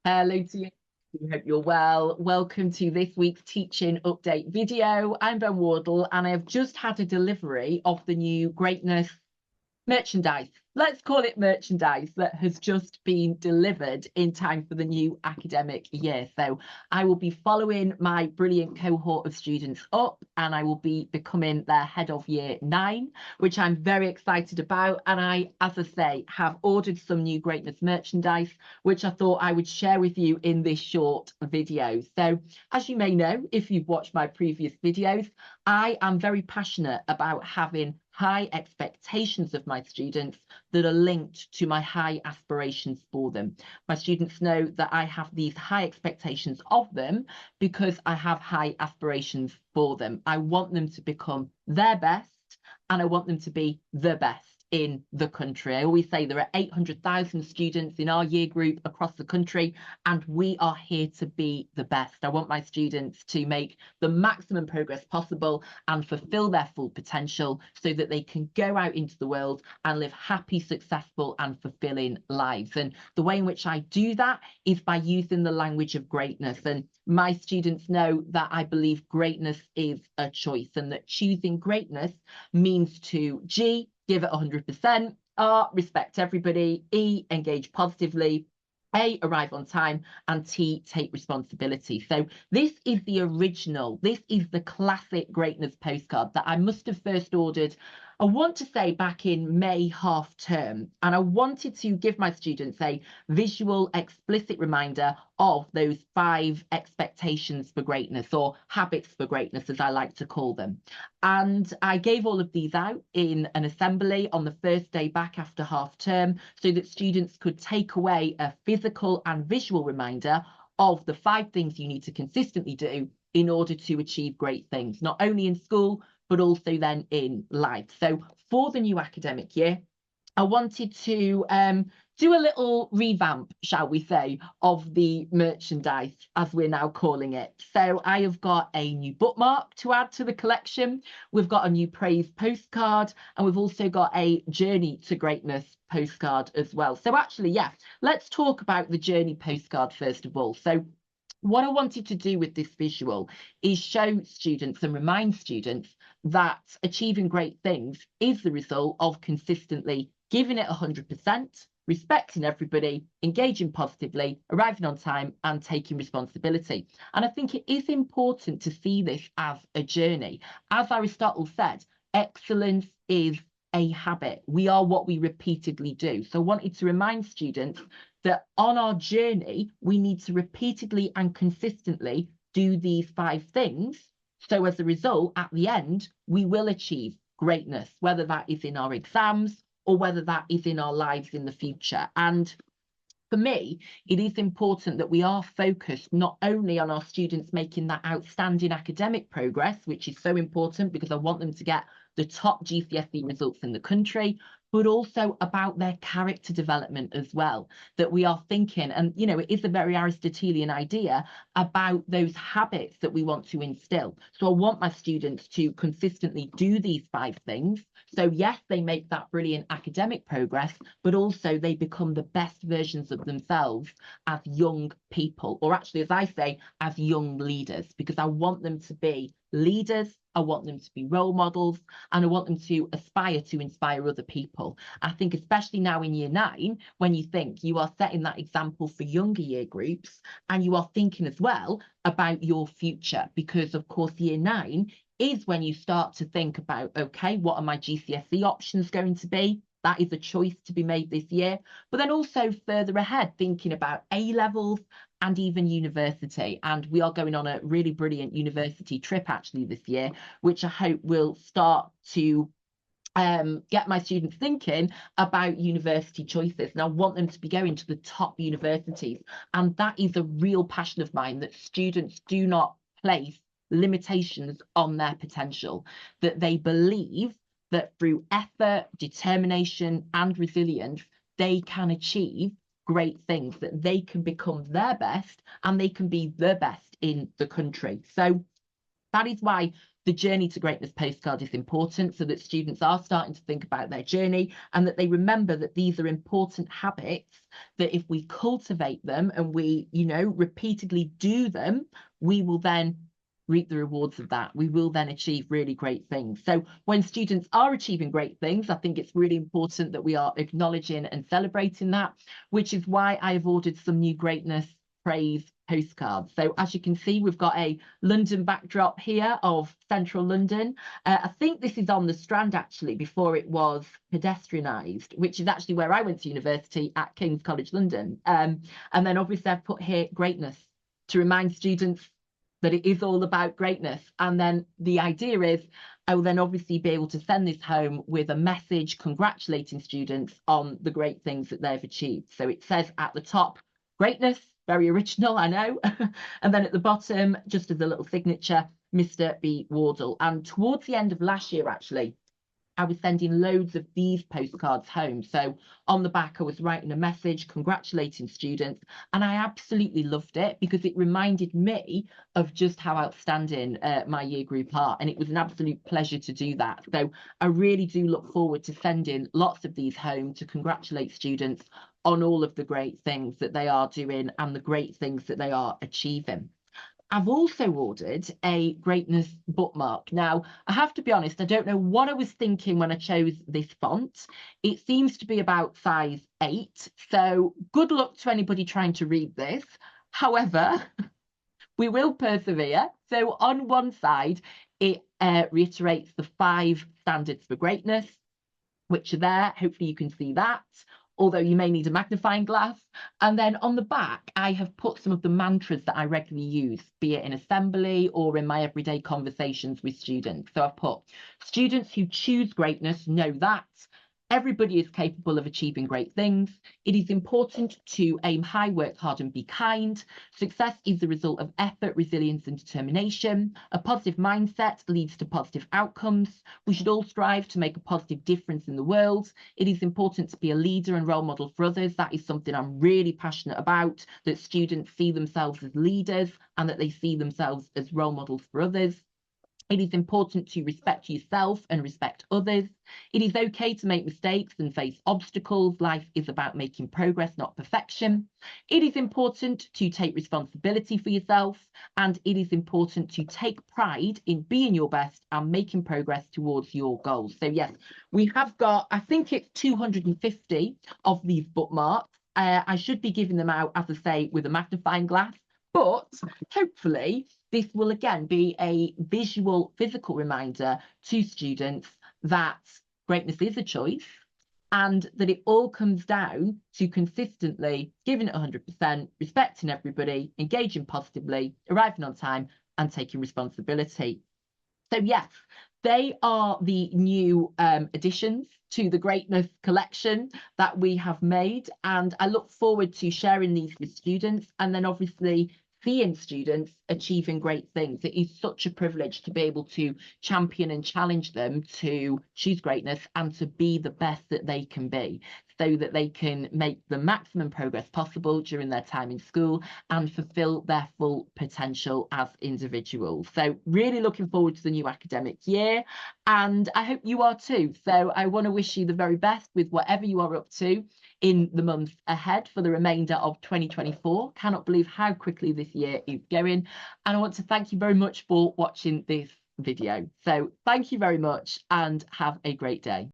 Hello to you. I hope you're well. Welcome to this week's teaching update video. I'm Ben Wardle and I have just had a delivery of the new Greatness merchandise. Let's call it merchandise that has just been delivered in time for the new academic year. So I will be following my brilliant cohort of students up and I will be becoming their head of year 9, which I'm very excited about. And I, as I say, have ordered some new Greatness merchandise, which I thought I would share with you in this short video. So as you may know, if you've watched my previous videos, I am very passionate about having high expectations of my students that are linked to my high aspirations for them. My students know that I have these high expectations of them because I have high aspirations for them. I want them to become their best and I want them to be the best in the country. I always say there are 800,000 students in our year group across the country, and we are here to be the best. I want my students to make the maximum progress possible and fulfill their full potential so that they can go out into the world and live happy, successful and fulfilling lives. And the way in which I do that is by using the language of greatness. And my students know that I believe greatness is a choice and that choosing greatness means to G, give it 100%, R, respect everybody, E, engage positively, A, arrive on time, and T, take responsibility. So this is the original, this is the classic Greatness postcard that I must have first ordered, I want to say back in May half term, and I wanted to give my students a visual, explicit reminder of those 5 expectations for greatness, or habits for greatness, as I like to call them. And I gave all of these out in an assembly on the first day back after half term so that students could take away a physical and visual reminder of the 5 things you need to consistently do in order to achieve great things, not only in school, but also then in life. So for the new academic year, I wanted to do a little revamp, shall we say, of the merchandise, as we're now calling it. So I have got a new bookmark to add to the collection. We've got a new praise postcard, and we've also got a Journey to Greatness postcard as well. So actually, yeah, let's talk about the Journey postcard first of all. So what I wanted to do with this visual is show students and remind students that achieving great things is the result of consistently giving it 100%, respecting everybody, engaging positively, arriving on time and taking responsibility. And I think it is important to see this as a journey. As Aristotle said, excellence is a habit. We are what we repeatedly do. So I wanted to remind students that on our journey, we need to repeatedly and consistently do these 5 things. So as a result, at the end, we will achieve greatness, whether that is in our exams or whether that is in our lives in the future. And for me, it is important that we are focused not only on our students making that outstanding academic progress, which is so important because I want them to get the top GCSE results in the country, but also about their character development as well, that we are thinking, and you know, it is a very Aristotelian idea about those habits that we want to instill. So I want my students to consistently do these 5 things. So yes, they make that brilliant academic progress, but also they become the best versions of themselves as young people, or actually, as I say, as young leaders, because I want them to be leaders, I want them to be role models, and I want them to aspire to inspire other people. I think especially now in year 9, when you think you are setting that example for younger year groups, and you are thinking as well about your future, because of course year 9 is when you start to think about, okay, what are my GCSE options going to be? That is a choice to be made this year. But then also further ahead, thinking about A-levels and even university. And we are going on a really brilliant university trip actually this year, which I hope will start to get my students thinking about university choices. And I want them to be going to the top universities. And that is a real passion of mine, that students do not place limitations on their potential, that they believe that through effort, determination and resilience, they can achieve great things, that they can become their best and they can be the best in the country. So that is why the Journey to Greatness postcard is important so that students are starting to think about their journey and that they remember that these are important habits, that if we cultivate them and we, repeatedly do them, we will then reap the rewards of that. We will then achieve really great things. So when students are achieving great things, I think it's really important that we are acknowledging and celebrating that, which is why I have ordered some new greatness praise postcards. So as you can see, we've got a London backdrop here of central London. I think this is on the Strand actually before it was pedestrianised, which is actually where I went to university at King's College London. And then obviously I've put here greatness to remind students that it is all about greatness. And then the idea is I will then obviously be able to send this home with a message congratulating students on the great things that they've achieved. So it says at the top, greatness, very original, I know. And then at the bottom, just as a little signature, Mr. B. Wardle. And towards the end of last year, actually, I was sending loads of these postcards home. So on the back, I was writing a message congratulating students, and I absolutely loved it because it reminded me of just how outstanding my year group are, and it was an absolute pleasure to do that. So I really do look forward to sending lots of these home to congratulate students on all of the great things that they are doing and the great things that they are achieving. I've also ordered a greatness bookmark. Now, I have to be honest, I don't know what I was thinking when I chose this font. It seems to be about size 8. So good luck to anybody trying to read this. However, we will persevere. So on one side, it reiterates the 5 standards for greatness, which are there. Hopefully you can see that, although you may need a magnifying glass. And then on the back, I have put some of the mantras that I regularly use, be it in assembly or in my everyday conversations with students. So I've put, students who choose greatness know that everybody is capable of achieving great things. It is important to aim high, work hard and be kind. Success is the result of effort, resilience and determination. A positive mindset leads to positive outcomes. We should all strive to make a positive difference in the world. It is important to be a leader and role model for others. That is something I'm really passionate about, that students see themselves as leaders and that they see themselves as role models for others. It is important to respect yourself and respect others. It is okay to make mistakes and face obstacles. Life is about making progress, not perfection. It is important to take responsibility for yourself, and it is important to take pride in being your best and making progress towards your goals. So yes, we have got, I think it's 250 of these bookmarks. I should be giving them out, as I say, with a magnifying glass, but hopefully this will again be a visual, physical reminder to students that greatness is a choice and that it all comes down to consistently giving it 100%, respecting everybody, engaging positively, arriving on time and taking responsibility. So yes, they are the new additions to the Greatness collection that we have made, and I look forward to sharing these with students and then obviously seeing students achieving great things. It is such a privilege to be able to champion and challenge them to choose greatness and to be the best that they can be, so that they can make the maximum progress possible during their time in school and fulfill their full potential as individuals. So really looking forward to the new academic year, and I hope you are too. So I want to wish you the very best with whatever you are up to in the months ahead for the remainder of 2024. Cannot believe how quickly this year is going. And I want to thank you very much for watching this video. So thank you very much and have a great day.